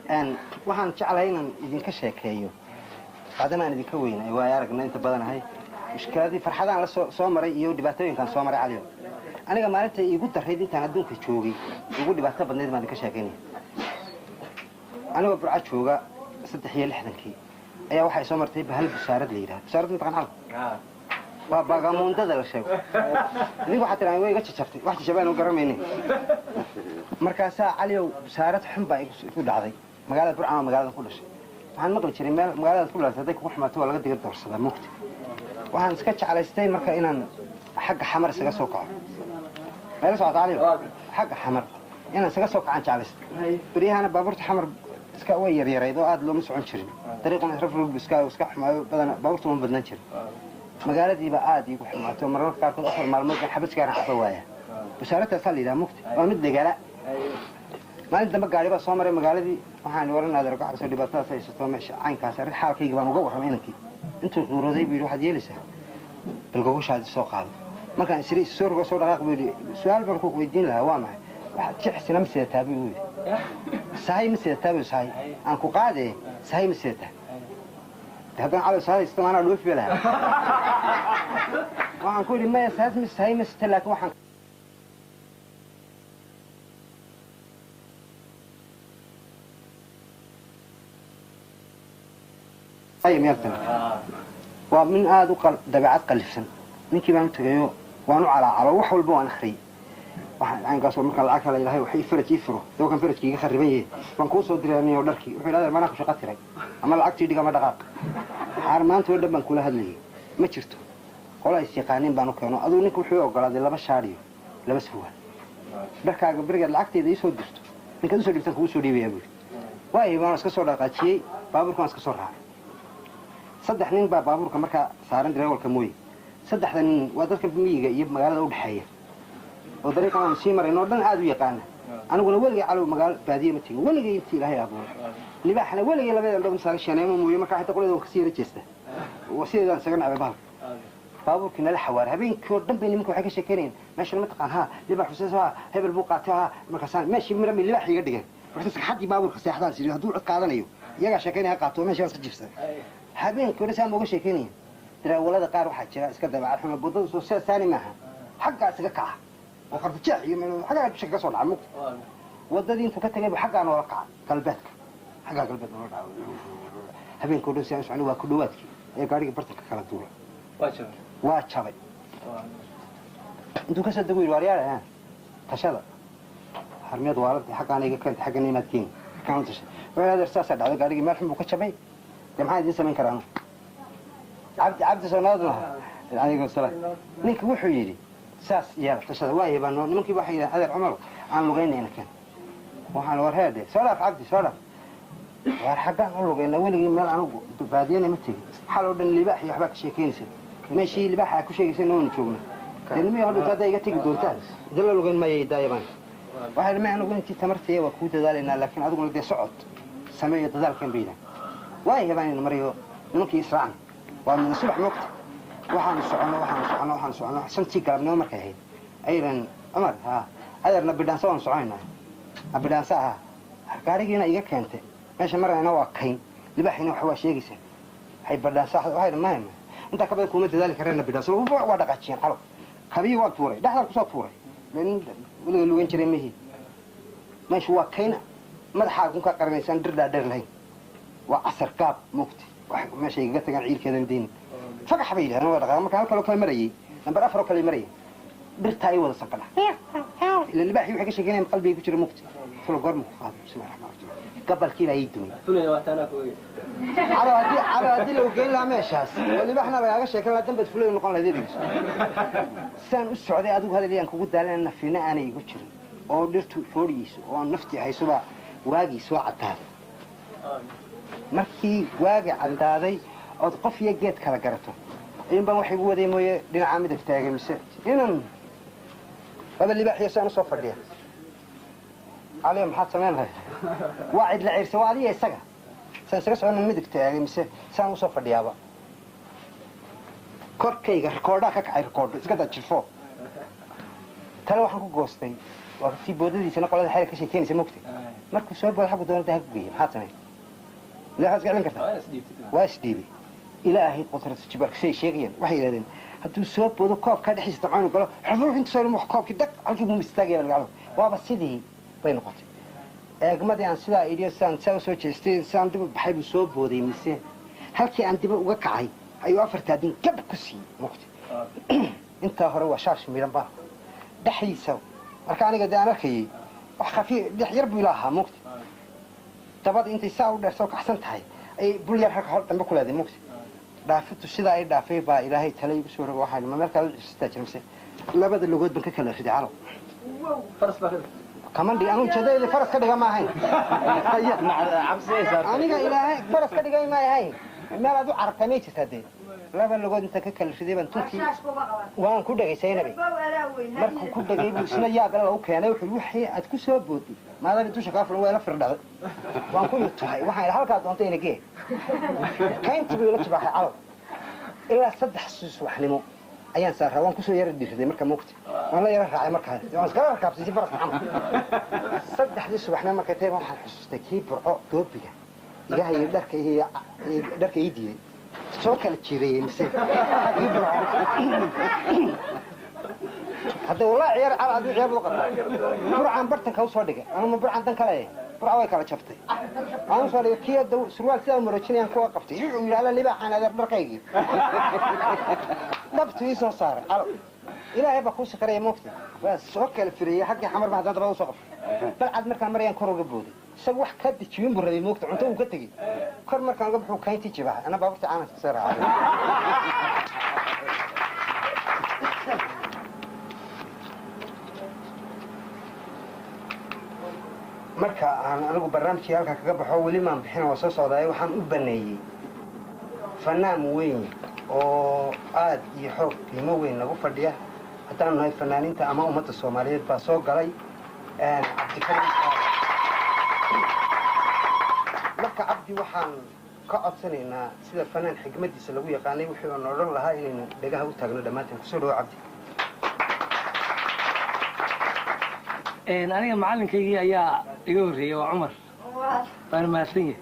waxaan jeclahay inaan idinka sheekeeyo بعدما أنا بكوين أيوة يا رجل أنت بدنا هاي مشكلتي فرحان على صوم مري يو دباتين كان صوم مري عليهم أنا قمرت يقول تريد أنت عندهم في شوقي يقول دباتة بدنا ما ذيك شاكيني أنا ببرع شوقة صدق هي اللي حدنكي أي واحد صوم مرتي بهل بشارد ليرة بشارد أنت قنعه وبقى منتظر الشيء ذي واحد ترى وين قتش شفتي واحد شبان وقرميني مركز عليه بشارد حنبا يقول عظيم مقالة برعة مقالة كل شيء waxaan maqli jiray meel magaalada ku laasay ku xumaato waa laga diga doorsada mugti waxaan iska jeclaystay marka inaan xagga xamar isaga soo kaco meel soo taaliyo xagga xamar inaan isaga soo kacan jeclaystay bariyaana baabuurta xamar iska way yaryarayd oo aad looma socon jirin dariiqan rafrug iska xumaayo badan baabuurta ma badnan jirin magaaladiiba aad igu xumaato mararka qaarkood afar maalmood xabadkaana xafa waaya bashaarada salida mugti waa mid degala maalin dambe gaari baa soo maray magaaladii waxaan waranaad arko xabso dhibaatada haysto meesha caynkaas arrin xaalkayga baan uga warramay inankii intuu quuroday buu waxaad yeelaysaa balgogo shaad soo qaado markaan isri soo rogo soo dhaqaaq buu su'aal baan ku weydiin lahaa waa maxay waxaad jixsina ma seetaa buu sahay ma seetaa buu sahay aan ku qaade sahay ma seetaa haddaan calaw sahay istimaana dhoof belaha waxaan ku yidhi ma sahay ma seetaa laakiin waxaan طيب يرتنا ومن هذا دبعات قلفسن نكي بان تغيو وانو على wax walba waan akhri waxaan aan gaasoo marka lacag kale ilaahay waxay faraj ifro soo kan farajkiga kharibayay waan ku soo direeyay dharkii wuxuu ilaahay maana ku shaqo tiray ama lacagtii dhigama dhaqaaq harmaantu wada ban kula hadlayay ma jirto qolay shaqaanin baan u keeno aduu ninku wuxuu ogolaaday laba shaariyo laba suwaan dharkaaga bariga lacagteeda isoo dirto ninka soo dhibtan ku soo dhiibay abuu waay baan iska soo dhaqaajiyay baaburkaan iska soo raacay saddex nin baa baabuurka marka saaran dareewalka mooy saddexda nin waa dadka miyiga iyo magaalada u dhaxeeya oo dariiqan aan sii maray dhan aad u yaqaan aniguna weligay calow magaal baadiye ma tigin weligay intii ilaahay abuuray libaaxna weligay labada dhow saaran shaneemo mooy marka xita qolada ka sii rajeesta wasiidan sagan abay baal baabuurkina la xawaar habeenkii oo dhan bay nimanku waxay ka sheekeynayeen meesha ma taqaan ha libaax xuseesa hebel buu qaatay marka saan meeshii mira libaax iga dhigay waxay saxadii baabuurka seexdaan sidii haduu cod qaadanayo iyaga sheekeynaya qaato meesha iska jifsan habeen kore saan uga sheekeynayeen darawalada qaar waxaa jira iska dabacal xuma budada soo saani maaha xagga isaga kaca oo qarta jeex iyo xagga bisha ka soo dhaca mugti wadadii intuu ka tagay xagga noola kaca galbeedka xagga galbeed noola dhaco habeen kore saan socon waa ku dhawaadkii ee gaariga bartanka kala duulay waa jabay intuu ka soo dagay waariyada tashada harmeed waarad xagga aniga keenta xagga nimaadkiin kan tashay waa darsaas dhacday gaariga meel xun buu ka jabay جماعة دي سمين كرانو عبد سنادنا عليكم السلام نيك وحو يجي ساس يا تشهد واي بانو نمكي واحد هذا العمر عن لغين هنا كان وحنا ور هذا سلف عبد سلف ور حقا لغين ولي مال عنو بادينا متي حلو دن لباح يحبك شيكينس ماشي لباح كل شيء سنون نشوفنا لانه يقعدوا كذا يجي دورتان دل لغين ما يدايبان واحد ما عنو انت تمرتي وكوت ذالنا لكن اظن دي صعد سميه ذلك كان بينا واي هبان مريو نمكي إسرائيل ومن الصبح وقت وحنا سعنا سنتي قلبنا مركه هيد أيضا أمر ها أيضا بدان سوون سعينا بدان ساعة قارجينا إيجا كنت ماشي مرة أنا واقعين لبحنا وحواش يجيسه هاي بدان ساعة وهاي المهم أنت كبر كومت ذلك رنا بدان سوون ووادا قتشين حلو خبيه وقت فوري ده حلو صوت فوري لأن لو إنت رميه ماشي واقعين ما حاجة كم كقرني سندر دادر لهي وعصر كاب مفتي ماشي قلت عن عيل كذا ندين فقع حبيبي أنا ورقة ما كان كلو كلام مريء نمبر أفرو كلام مريء برتاي ولا سقلا اللي باحي وحكي شيء كلام قلبي يكسر مفتي فلو قرم هذا بسم الله الرحمن الرحيم قبل كذا يدوي فلان وقتنا كوي على هذه لو قيل لا ماشاس واللي بحنا بقى شيء كلام دم بس فلان نقول هذي سان السعودية أدوك هذا اللي أنكو قد علينا فينا أنا يقول أو درت فوريس أو نفتي هاي سبا واجي سوا عتاب markii waagi cadaaday oo qof iyo geed kala garato in baan wax igu waday mooye dhinaca mid iftaaga mise inan baba libaaxiyo saan soo fadhiya عليه محط سمينها واحد لعير سوالية يسقى سنسقى عن مدك تاعي مس سان وصف الديابة كوركيجا ريكوردا كعير ريكورد إسقى تشوفه tala waxaan ku goostay waa si boodadiisana qolada xeer ka sheekeynaysa moogtay markuu soo boodo xaggu doonta ha ku geeyay maxaad sameyn leexaad gacan kartaa waa isdhiibay ilaahay qudratu jibarka say sheegayaan waxay yidhahdeen hadduu soo boodo koobkaa dhexdiisa dabcaanu galo xufuf inta soo dhimo koobkii dag halkii buu istaagaya lagacdo waaba sidii bay noqotay eegmadii aan sidaa idhiyo sidaan saa usoo jeestay sidaan dib u baxay buu soo booday mise halkii aan diba uga kacay ayuu afartaa din gab ku siiyey moogtay intaa hore waa shaash miidhan baa dhexdiisa marka aniga dee aan arkayay wax khafiif dhex yar buu ila ahaa moogtay dabada intay saa u dheer soo kacsan tahay ay bul yar halka hor dambe ku leedahay moogtay dhaafitu sidaa ay dhaafay baa ilaahay tala igu soo rogo waxaan ma meel kale cistaa jirmase labada lugood ban ka kala riday calow kamandhi anu jeedayda faras ka dhiga ma ahayn aniga ilaahay faras ka dhigay ma ahayn meel aad u carabtay may jirtaa dee laba lugood inta ka kala riday baan tuntii waan ku dhagaysaynabe markuu ku dhagay buu isna yaabala lagu keenay wuxuu wixii aad ku soo boodday maadaama dusha kaa fulan waa ila firdhacday waan ku yutahay waxaan halkaa doontay ina gee kayntii buu ila jibaaxay calow ilaa 3 subaxnimo ayaan saaraa waan kusoo yara dhirday marka moogtay waan la yara raacay markaa waan iskala rakaabsay si faras camal 3 subaxnimo markay tahay waxaan xasuustay kii burco doobiga ilahay dharka ii diiday soo kala jiirayay mise kii burco hadda walaa ciyaar cala aduu ciyaar buu qabtay burcaan bartanka u soo dhigay anuma burcaan dan kale burca way kala jabtay aan soo dhigay kii daw surwaal sidaa marojinayaan kuwa qabtay wuxuu yidhaahdaa libaaxaan adeer dharkaygii dhabtu ii soo saaray calo ilaahay baa kuu sakaraya moogtay waa soo kala firiyey xaggii xamar baa haddana dabada usoo qabtay balcad markaan marayaan kor uga booday isaga wax ka dejiyin buu rabay moogtay cunto uu ka tegey kor markaan uga baxuu kayntii jibaahay ana baaburta caanaas kasoo raacay marka aan anigu barnaamijkii halkaa kaga baxo weli maan bixin waa soo socdaay waxaan u baneeyey fanaan weyn oo aad iyo xoog qiimo weyn nagu fadhiya haddaan nahay fanaaniinta ama ummadda soomaaliyeed baa soo galay marka cabdi waxaan ka codsanaynaa sida fanaan xigmadiisa lagu yaqaanay wixii aan odhan lahaa inaynu dhegaha u taagno dhammaanteen kusoo dhawo cabdi aniga macalinkaygii ayaa iga horreeyey waa cumar waana mahadsan yahay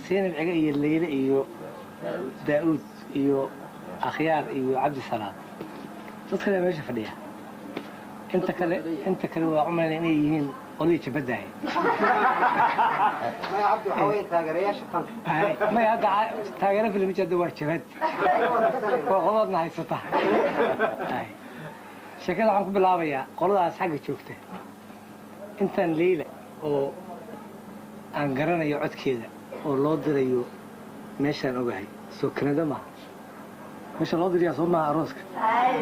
seenab cega iyo leyle iyo daa'uud iyo akhyaar iyo cabdisalaam dad kale meesha fadhiya inta kale waa cumayna inay yihiin qolihii jabadaaye maya hadda taageero filimij hadda waa jabad waa qoloodna haysata sheekada waxaan ku bilaabayaa qoladaas xagga joogta intaan leyla oo aan garanayo codkeeda oo loo dirayo meeshaan ogahay soo kanada maaha meesha loo dirayaa soo maaha arooska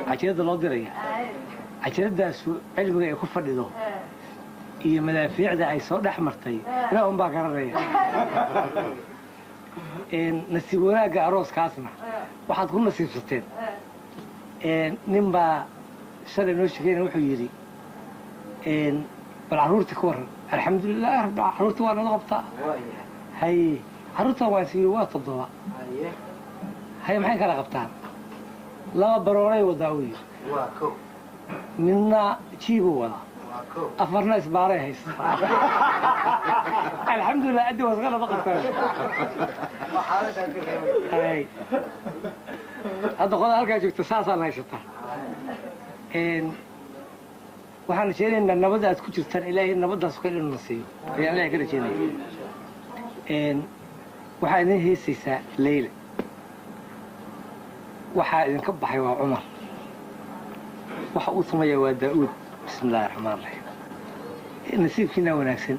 cajiradda loo diraya cajiradaasu cilmiga ay ku fadhido iyo madaafiicda ay soo dhex martay ilaa un baa garanaya nasiib wanaagga arooskaasna waxaad ku nasiibsateen nin baa shalay noo sheegayna wuxuu yidhi bal carruurta ka warran alxamdulilah rabbi carruurta waa nala qabtaa haye carruurtan waan siiyo waa 7 haye maxay kala qabtaan 2 barooray wadaa uu yidhi midna jiibuu wadaa 4na isbaaray haysta alxamdulilah addi wasqalaba qabtaan haye hadda qoda halkaa joogta saasaan haysataa waxaan rajeynaynaa nabadda aad ku jirtaan ilaahay nabaddaas ka inuu nasiiyo ayaan ilaahay ka rajeynaya waxaa idin heesaysaa leyla waxaa idinka baxay waa cumar waxa uu sameeyaa waa daa'uud bismi illaahi raxmaan raxiim nasiibkiinaa wanaagsan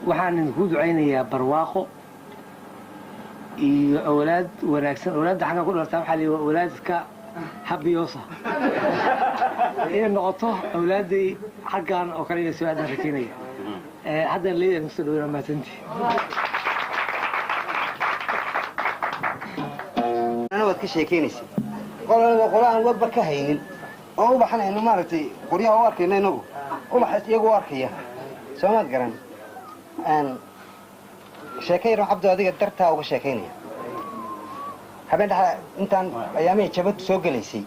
waxaan idinku ducaynayaa barwaaqo iyo awlaad wanaagsan awlaadda xagga ku dhaltaa waxaa leeyahay awlaadka habiyoosa inay noqoto awlaaday xaggan oo kale inay soo aadaan rajaynaya haddana leeyahay kusoo dhaweyna mahadsantii ana waad ka sheekeynaysay qolo aan wagba ka haynin oo ubaxan aynu maaragtay qoryaha u arkayna inagu ubaxaas iyagu u arkaya soomaad garan sheekayno cabdo adiga dartaa uga sheekaynaya habeen dhaxa intaan ayaamihii jabadu soo gelaysay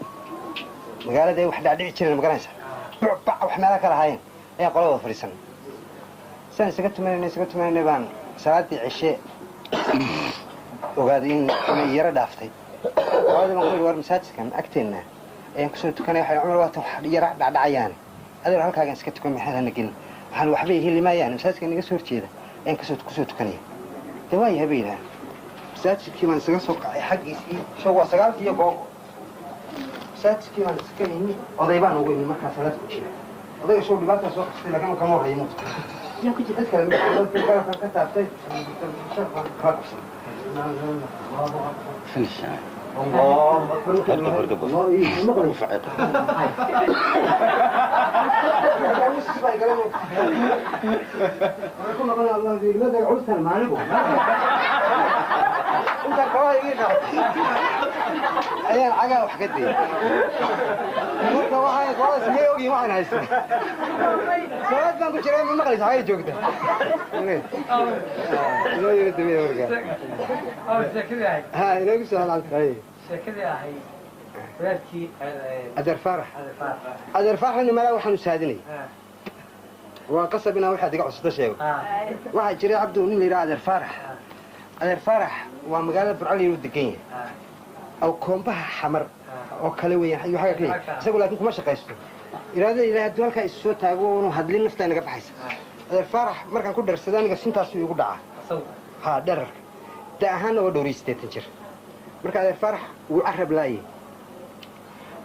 magaalada ay wax dhaadhici jireen magaranaysa bac wax meela kala haayeen ayaa qolada fariisan saan isaga tumanay baan salaadii cishe ogaaday in yara dhaaftay qolada baan ku war masaajidkan agteena ayaan kusoo tukanay waxay cumar waatan wax yara dhacayaan adeer halkaagan iska tukan maxay hana gelin waxaan waxba helimayaan masaajidkan iga soo horjeeda ayaan kusoo tukanay dawaayi habeena masaajidkii baan isaga soo qacay xaggiisii shoo waa 9 iyo googo masaajidkii baan iska yimi oday baan ugu yimi markaa salaad ku jira odayga shoo dhibaata soo qastay laakiin kama horreeymo yaa ku jira dadka ka taabtay الله أكبر الله فعيق انت كوايقين ايان عقا وحكدي مركا waxay qoys meeyogi waxaan haysay salaad baan ku jiray ma maqlaysaa hay joogta loo yeedo meeyoga ها إلى قصة على الطريق. شكلي أحي. ولكن أدر فرح إنه ما له وحنا مساعدني. وقصبنا واحد يقع 16 واحد جري عبده وني لا أدر فرح ومقالة برعلي ودقين أو كومبها حمر أو كلوية حيو حاجة كلي بس أقول لكم ما شقيستوا إلى الدول كيسوت تابون وهدلين نفتنا قبحيس أدر فرح مركا كل درسدان قسين تاسو يقول دعاء ها درك تأهنا ودوريستي تنجر مركا هذا الفرح وعرب لاي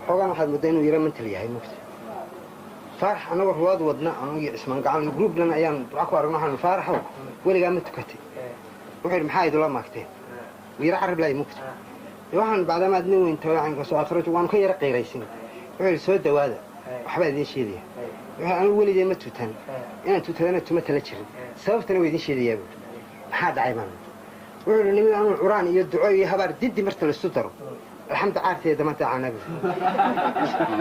حوغان واحد مدينه يرى من تليها هي مكتب فرح أنا ورواد ودنا أنا اسمه قاعد جروب لنا أيام أكبر منها الفرح ولي قام تكتي وحيد محايد ولا ما كتير ويرى عرب لاي مكتب يوحنا بعد ما أدني وين توي عن قصة آخرته وأنا خير قيريسين وحيد سود هذا وحبا دين شيء ذي أنا ولي دي متوتن أنا توتن تمثل شيء سوف تنوي دين شيء ذي محاد عيبان وعلى نبي أنا القرآن يدعو هبار ددي مرتل الستر الحمد عارتي إذا ما تعانى به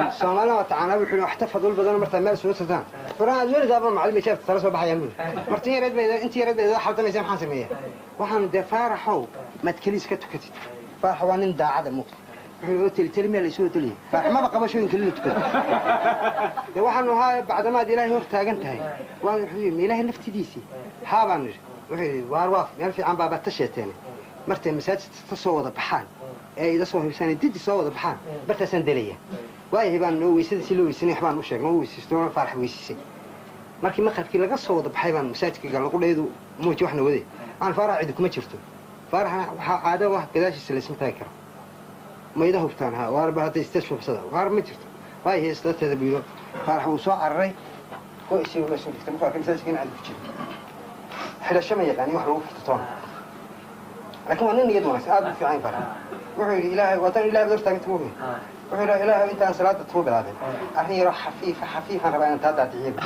سامنا وتعانى به حلو احتفظوا البدن مرتل مال سوستان القرآن زول دابا معلم شاف ثلاث صباح يمين مرتين يرد بيدا أنت يرد بيدا حالته ما يسمع حاسمية وحن ده فرحوا ما تكليس كتكتي فرحوا عن دا عدم مكت حلو تلمي اللي سوت لي فما بقى بشوي يمكن تكت ده وحن وهاي بعد ما دي إلهي وقت هاجنتهاي وأنا حبيبي إلهي نفتي ديسي حابا وحي وارواف يرفع عن بابا تشيتين مرتين مساجد تصوّد بحان إذا صوّه بسنة ديدي صوّد بحان برتا سندلية واي هبان هو يسد سلوي سنة حبان وشيك ما هو يسستون فرح ويسسي markii maqalkii laga soo wada baxay baan masaajidka gal lagu dheedo muuji waxna waday aan farax cid kuma jirto faraxna waxa caado wax gadaashiisa la sintaa karo mayda hubtaan ha waar baa hadda istashfabsada waar ma jirto waay heestatada biiro farax uu soo cararay oo isii wala soo dhigtay markaa masaajidka in aan ku jiro حلاشة ما يعني واحد روح تطون لكن وانا نيجي دونا سأب في عين فرح وحي إلهي وطن إلهي بدرت تاني تمومي وحي إلهي أنت عن صلاة تطوب العابد الحين يروح حفيفا ربعنا انتهى تعيب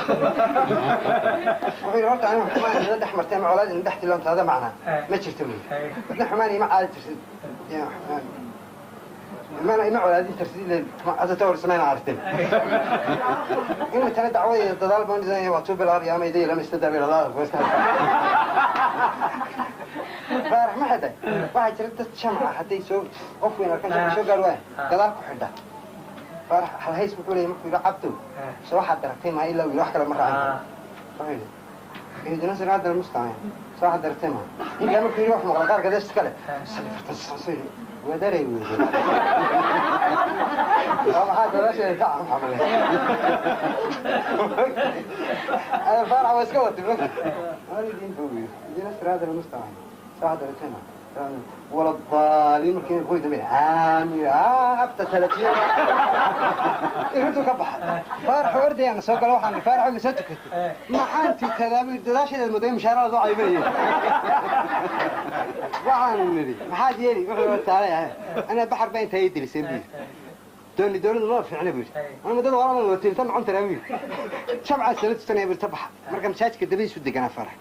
وحي رحت عنه حماني ندح مرتين مع أولاد ندحت لهم هذا معنا ما تشتمني بدنا حماني ما عاد ترسل يا حماني ما أولاد ترسل هذا تور سمين عارفين إنه ترى دعوة تطالبون زي وطوب العاب يا ميدي لم يستدعي الله فرح ما حدا واحد جرد شمعة حتى يسوي أوفين وكان شو قال وين قالك حدا فرح هالهيس بقول لي ممكن يلعبتوا سو واحد درتين ما إلا ويروح كلام مرة عنده صحيح إذا نزل هذا المستعين سو واحد درتين ما إلا ممكن يروح مغلقار كذا استكله صفر ودري ويجي هذا لا شيء تعرف عمله أنا فرح واسكوت هذا دين فوقي إذا نزل هذا المستعين هذا الثاني ولا الضالين ممكن يقول دمي عامي أبتا 30 يردوا كبح فرح وردي أنا سوق الواحد فرح ومساتك ما حنتي كلامي دلاش المدين مشارع ضاعي بيه وعن نري ما حد يلي وحول تعالى أنا بحر بين تيدي لسيبي دوني الله في عنبي أنا مدد ورا من التلفون عن ترامي شمعة 3 سنين بتبح مركب شاشك الدبيس ودي أنا فرح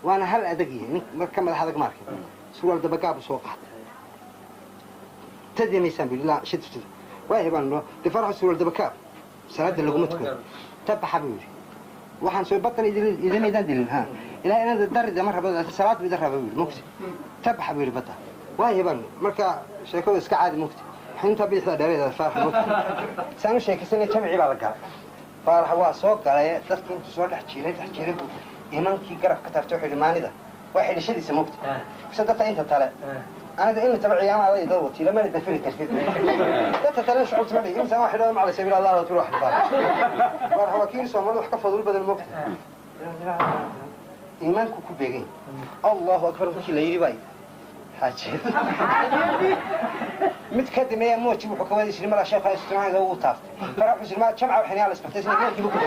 وأنا هل أدقي مركب هذا مارك سؤال دبكاب سوقات تدي ميسان بالله شد وايه بانو تفرح سؤال دبكاب سرد اللي قمتكم تبع حبيبي وحن سوي بطل إذا ما يدندل ها إلى أنا الدرجة مرة بدأ الصلاة بدرها حبيبي مكتي تبع حبيبي بطل وايه بانو مركا شيكو إسكعاد مكتي انت بيحضر داري فارح سانو sheekaysanay jamci baa la galay faarax waa soo galay dadkii intuu soo dhex jiray imankii garab ka tartay xidhmaanida waa xidhashadiisa mugta saddex inta tale aniga in tabaciyan ala idoo watiila ma dafiri kartid dadka tale shucub ma dhigin san waxa ma sabiil allah wa turuh faarax wakiil Soomaali wax ka fadul badan mugta iimaanku ku beegay allahu akbar wixii la yiri bay حاجة متكدمة موتي وحكومة يسلم على شيخ الاستماع ذو وطاف فرح مسلمات شمعة وحني على اسبكتسني كيف يبكوا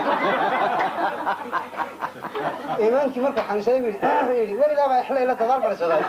إيمانك مركب حنسيبي ولا لا ما يحلى إلا تضرب على سؤال